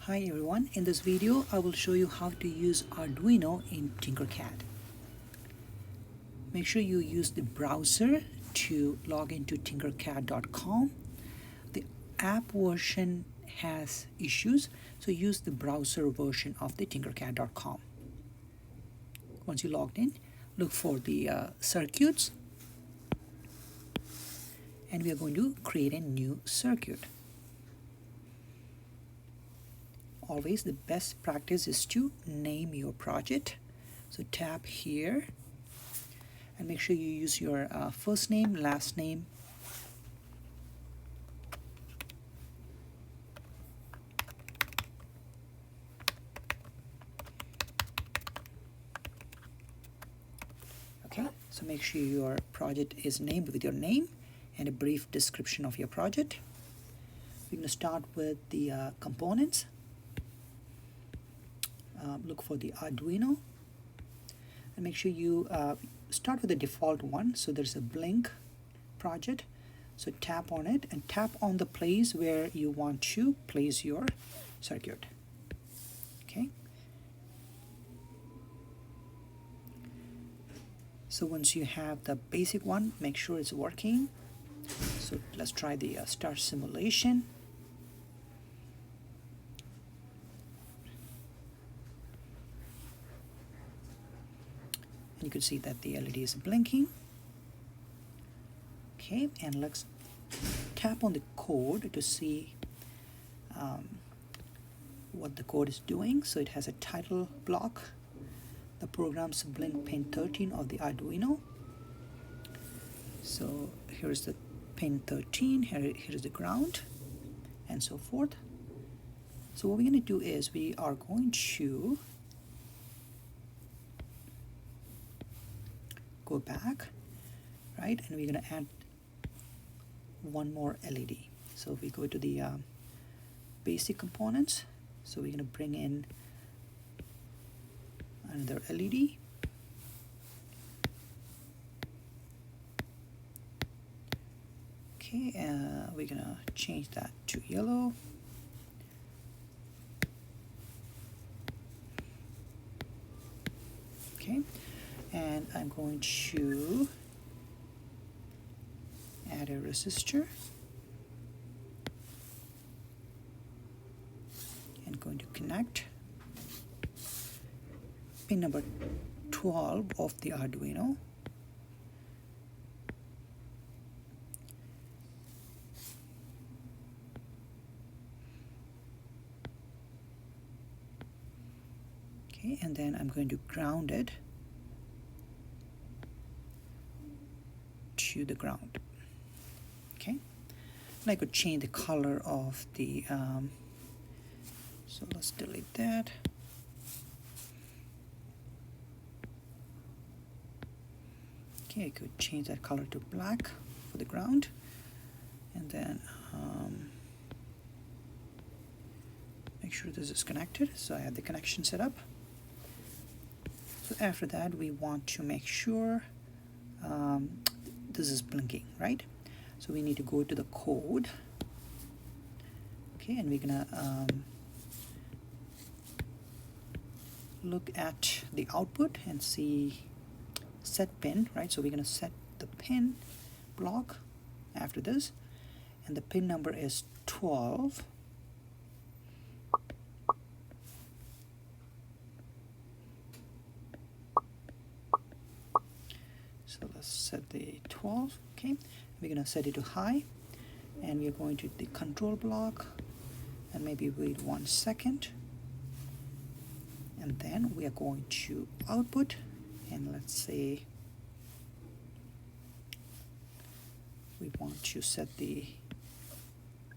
Hi everyone, in this video I will show you how to use Arduino in TinkerCAD. Make sure you use the browser to log into tinkercad.com. The app version has issues, so use the browser version of the tinkercad.com. Once you logged in, look for the circuits, and we are going to create a new circuit. Always the best practice is to name your project. So tap here and make sure you use your first name, last name, okay, so make sure your project is named with your name and a brief description of your project. We're going to start with the components. Look for the Arduino and make sure you start with the default one. So there's a blink project, so tap on it and tap on the place where you want to place your circuit. Okay, so once you have the basic one, make sure it's working. So let's try the start simulation. You can see that the LED is blinking. Okay, and let's tap on the code to see what the code is doing. So it has a title block, the program's blink pin 13 of the Arduino. So here's the pin 13, here is the ground, and so forth. So what we're going to do is we are going to go back, right, and we're going to add one more LED. So if we go to the basic components, so we're going to bring in another LED. Okay, we're going to change that to yellow. Okay, and I'm going to add a resistor and going to connect pin number 12 of the Arduino. Okay, and then I'm going to ground it to the ground. Okay, and I could change the color of the so let's delete that. Okay, I could change that color to black for the ground, and then make sure this is connected. So I have the connection set up. So after that, we want to make sure this is blinking, right? So we need to go to the code. Okay, and we're gonna look at the output and see set pin, right? So we're gonna set the pin block after this, and the pin number is 12. So let's set the 12. Okay, we're going to set it to high, and we're going to the control block and maybe wait 1 second, and then we are going to output, and let's say we want to set the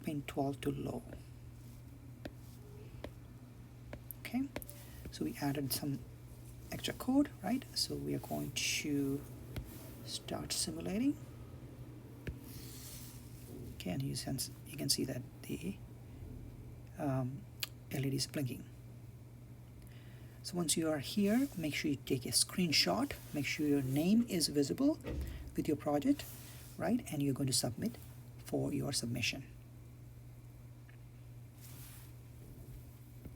pin 12 to low. Okay, so we added some extra code, right? So we are going to start simulating. Okay, and you can see that the LED is blinking. So once you are here, make sure you take a screenshot, make sure your name is visible with your project, right? And you're going to submit for your submission.